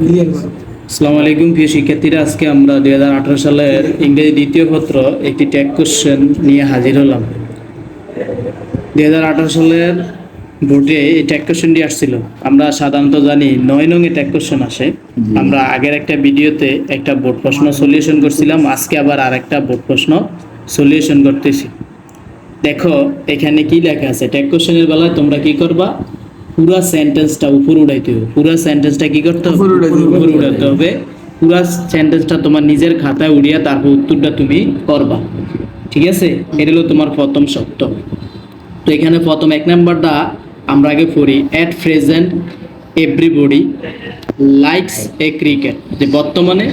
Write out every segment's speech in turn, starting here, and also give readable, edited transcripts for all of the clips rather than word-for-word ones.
আসসালামু আলাইকুম প্রিয় শিক্ষার্থীরা, আজকে আমরা 2018 সালের ইংরেজি দ্বিতীয় পত্র একটি ট্যাগ কোশ্চেন নিয়ে হাজির হলাম। 2018 সালের বোর্ডে এই ট্যাগ কোশ্চেনটি আসছিল। আমরা সাধারণত জানি 9 নং এ ট্যাগ কোশ্চেন আসে। আমরা আগের একটা ভিডিওতে একটা বোর্ড প্রশ্ন সলিউশন করছিলাম, আজকে আবার আরেকটা বোর্ড প্রশ্ন সলিউশন করতেছি। দেখো এখানে কি লেখা আছে। ট্যাগ কোশ্চেনের বেলায় তোমরা কি করবা, পুরা সেন্টেন্সটা উপর উঠাইতে হবে। পুরা সেন্টেন্সটা কি করতে হবে, উপর উঠাতে হবে। পুরা সেন্টেন্সটা তোমার নিজের খাতায় উড়িয়ে তারপর উত্তরটা তুমি করবা, ঠিক আছে? এটা হলো তোমার প্রথম শর্ত। তো এখানে প্রথম 1 নাম্বারটা আমরা আগে পড়ি। At present everybody likes a cricket, যে বর্তমানে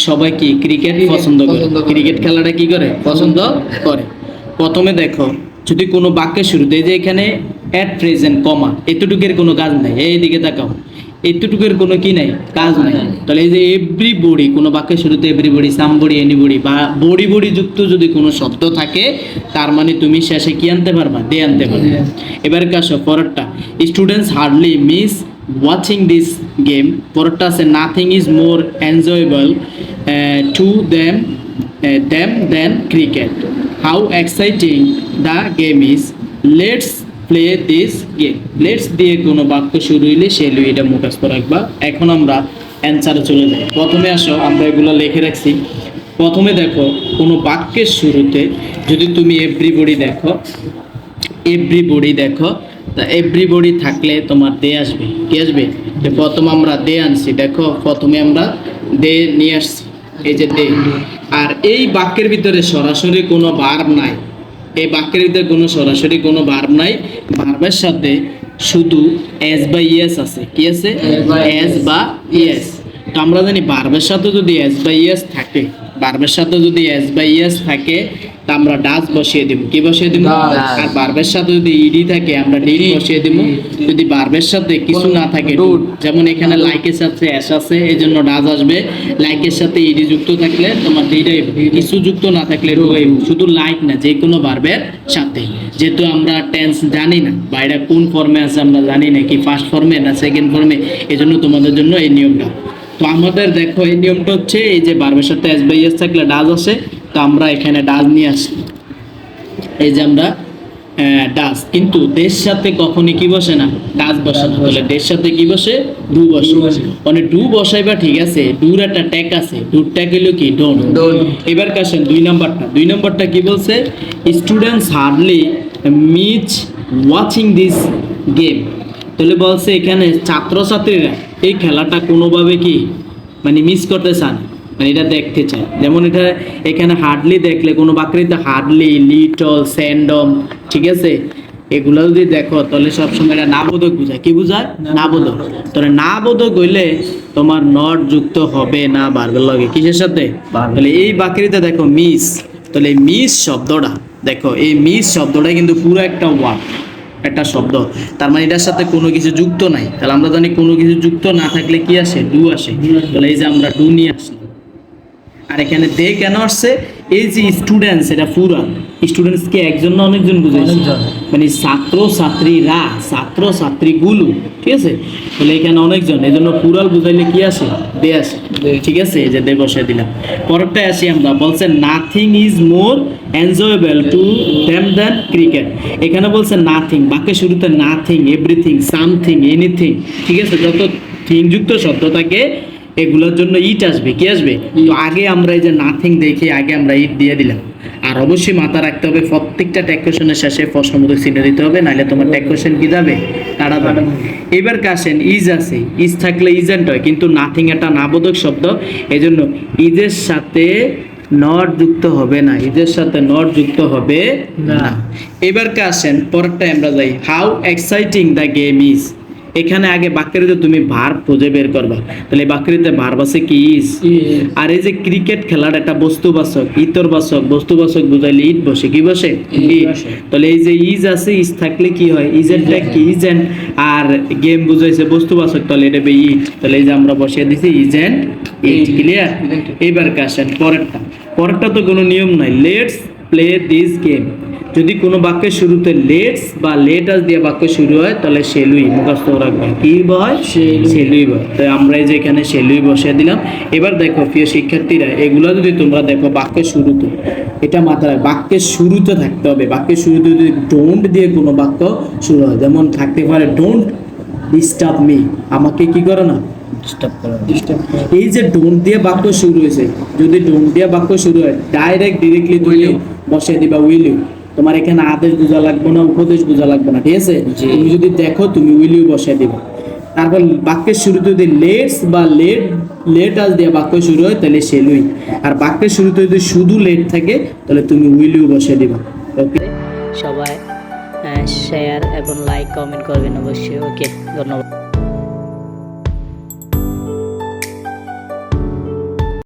সবাই কি ক্রিকেট পছন্দ করে, ক্রিকেট খেলাটা কি করে, পছন্দ করে। প্রথমে দেখো, যদি কোনো বাক্যের শুরুতে, যে এখানে এট প্রেজেন্ট কমা, এতটুকুর কোনো কাজ নাই, এইদিকে তাকাও, এতটুকুর কোনো কি নাই, কাজ নাই। তাহলে এই যে এভরিবডি, কোনো বাক্যের শুরুতে এভরিবডি, সামবডি, এনিবডি বা বডি যুক্ত যদি কোনো শব্দ থাকে, তার মানে তুমি শেষে কি আনতে পারবা, দে আনতে পারবে। এবার কাছো পরেরটা, students hardly miss watching this game. পরেরটা আছে nothing is more enjoyable to them than cricket. How exciting the game is, let's play this game. Let's দিয়ে কোনো বাক্য শুরু হইলে সে এটা মুখস্থ রাখবা। এখন আমরা অ্যান্সারে চলে যাই। প্রথমে আসো, আমরা এগুলো লিখে রাখছি। প্রথমে দেখো, কোনো বাক্যের শুরুতে যদি তুমি এভরিবডি দেখো, তা এভরিবডি থাকলে তোমার দে আসবে। কি আসবে? তো প্রথম আমরা দে আনছি। দেখো প্রথমে আমরা দে নিয়ে আসছি, এই যে দে। আর এই বাক্যের ভিতরে সরাসরি কোনো ভার্ব নাই। এই বাক্যের ভিতরে কোনো সরাসরি কোনো ভার্ব নাই। ভার্বের সাথে শুধু এস বা ইয়েস আছে। কি আছে? এস বা ইয়েস। তো আমরা জানি ভার্বের সাথে যদি এস বা ইয়েস থাকে, ভার্বের সাথে যদি এস বা ইয়েস থাকে, তা আমরা ডাজ বসিয়ে দেব। কি বসিয়ে দেব? আর ভার্বের সাথে যদি ইডি থাকে, আমরা ডিড বসিয়ে দেব। যদি ভার্বের সাথে কিছু না থাকে, যেমন এখানে লাইকের সাথে এস আছে, এই জন্য ডাজ আসবে। লাইকের সাথে ইডি যুক্ত থাকলে তোমার ডিডাই, কিছু যুক্ত না থাকলে শুধু লাইক না, যে কোনো ভার্বের সাথে। যেহেতু আমরা টেন্স জানি না, বা এটা কোন ফর্মে আছে আমরা জানি না, কি ফার্স্ট ফর্মে না সেকেন্ড ফর্মে, এই জন্য তোমাদের জন্য এই নিয়মটা। তো আমাদের দেখো এই নিয়মটা হচ্ছে, এই যে ভার্বের সাথে এস বাই এস থাকলে ডাজ আসে, তো আমরা এখানে ডাজ নিয়ে আসি। এই যে আমরা ডাজ, কিন্তু দের সাথে কখনই কি বসে না, ডাজ বসে না। তাহলে দের সাথে কি বসে, ডু বসে। মানে ডু বসাইবা, ঠিক আছে, ডুর একটা ট্যাগ আছে, ডুর ট্যাগ হলো কি, ডোন্ট। এবার কাছেন 2 নাম্বারটা কি বলছে, students hardly miss watching this game. তাহলে বলছে এখানে ছাত্রছাত্রীরা এই খেলাটা কোনোভাবে কি মানে মিস করতে চান, মানে এটা দেখতে চায়। যেমন এটা এখানে হার্ডলি দেখলে, কোনো বাক্যেতে হার্ডলি, লিটল, স্যান্ডম, ঠিক আছে, এগুলো যদি দেখো তাহলে সবসময় এটা নাবোধক বোঝায়। কি বোঝায়? নাবোধক। তাহলে নাবোধক হইলে তোমার নট যুক্ত হবে না ভার্বের লগে। কিসের সাথে? তাহলে এই বাক্যেতে দেখো মিস, তাহলে মিস শব্দটা দেখো, এই মিস শব্দটা কিন্তু পুরো একটা ওয়ার্ড, একটা শব্দ। তার মানে এটার সাথে কোনো কিছু যুক্ত নাই। তাহলে আমরা জানি কোনো কিছু যুক্ত না থাকলে কি আসে, ডু আসে। তাহলে এই যে আমরা ডু নিয়ে আসলাম। আর এখানে দে কেন আসছে, এই যে স্টুডেন্টস, এটা পুরা স্টুডেন্টসকে একজন না অনেকজন বুঝাইছে, মানে ছাত্রছাত্রীরা, ছাত্রছাত্রীগুলো, ঠিক আছে। তাহলে এখানে অনেকজন, এই জন্য পুরাল বুঝাইলে কি আসে, দে আসে, ঠিক আছে। এই যে দে বসে দিলাম। পরেরটায় আসি আমরা, বলছে nothing is more enjoyable to them than cricket. এখানে বলছে নাথিং, বাক্যের শুরুতে নাথিং, এভরিথিং, সামথিং, এনিথিং, ঠিক আছে, যত থিং যুক্ত শব্দ থাকে এগুলোর জন্য ইট আসবে। কি আসবে? তো আগে আমরা এই যে নাথিং দেখে আগে আমরা ইট দিয়ে দিলাম। আর অবশ্যই মাথা রাখতে হবে, প্রত্যেকটা ট্যাগ কোশ্চেনের শেষে প্রশ্নবোধক চিহ্ন দিতে হবে, নাহলে তোমার ট্যাগ কোশ্চেন কি যাবে, কাটা যাবে। এবার কাছেন ইজ আছে, ইজ থাকলে ইজেন্ট হয়, কিন্তু নাথিং একটা নাবোধক শব্দ, এই জন্য ইজের সাথে নট যুক্ত হবে না, ইজের সাথে নট যুক্ত হবে না। এবার কাছেন পরেরটা আমরা যাই, how exciting the game is. এখানে আগে বাক্যের তুমি ভার্ব খুঁজে বের করবা। তাহলে বাক্যের ভার্ব আছে কি, ইজ। আর এই যে ক্রিকেট খেলার একটা বস্তুবাচক, ইতরবাচক, বস্তুবাচক বুঝাইলে ইট বসে। কি বসে? ইট। তাহলে এই যে ইজ আছে, ইজ থাকলে কি হয়, ইজেন্টটা কি, ইজেন্ট। আর গেম বুঝাইছে বস্তুবাচক, তাহলে এটা বে ইট। তাহলে এই যে আমরা বসিয়ে দিছি ইজেন্ট ইট। ক্লিয়ার? এবার কাছেন পরেরটা তো কোনো নিয়ম নাই, লেটস প্লে দিস গেম। যদি কোনো বাক্যের শুরুতে লেটস বা লেটাস দিয়ে বাক্য শুরু হয় তাহলে সেলুই মুখস্থ রাখবেন। কি হয়? সেলুই বয়। তাই আমরা এই যে এখানে সেলুই বসিয়ে দিলাম। এবার দেখো প্রিয় শিক্ষার্থীরা, এগুলো যদি তোমরা দেখো বাক্যের শুরুতে, এটা মাথায় বাক্যের শুরুতে থাকতে হবে। বাক্যের শুরুতে যদি ডোন্ট দিয়ে কোনো বাক্য শুরু হয়, যেমন থাকতে পারে ডোন্ট ডিস্টার্ব মি, আমাকে কি করো না ডিস্টার্ব। এই যে ডোন্ট দিয়ে বাক্য শুরু হয়েছে, যদি ডোন্ট দিয়ে বাক্য শুরু হয় ডিরেক্টলি তুমি বসিয়ে দিবা উইল ইউ। তোমার এখানে আদেশ বোঝা লাগবে না, উপদেশ বোঝা লাগবে না, ঠিক আছে? তুমি যদি দেখো তুমি উইল ইউ বসিয়ে দিবা। তারপর বাক্যের শুরুতে যদি লেটস বা লেটাস দিয়ে বাক্য শুরু হয় তাহলে সেলুই। আর বাক্যের শুরুতে যদি শুধু লেট থাকে তাহলে তুমি উইল ইউ বসিয়ে দিবা। ওকে, সবাই শেয়ার এবং লাইক কমেন্ট করবেন অবশ্যই। ওকে, ধন্যবাদ।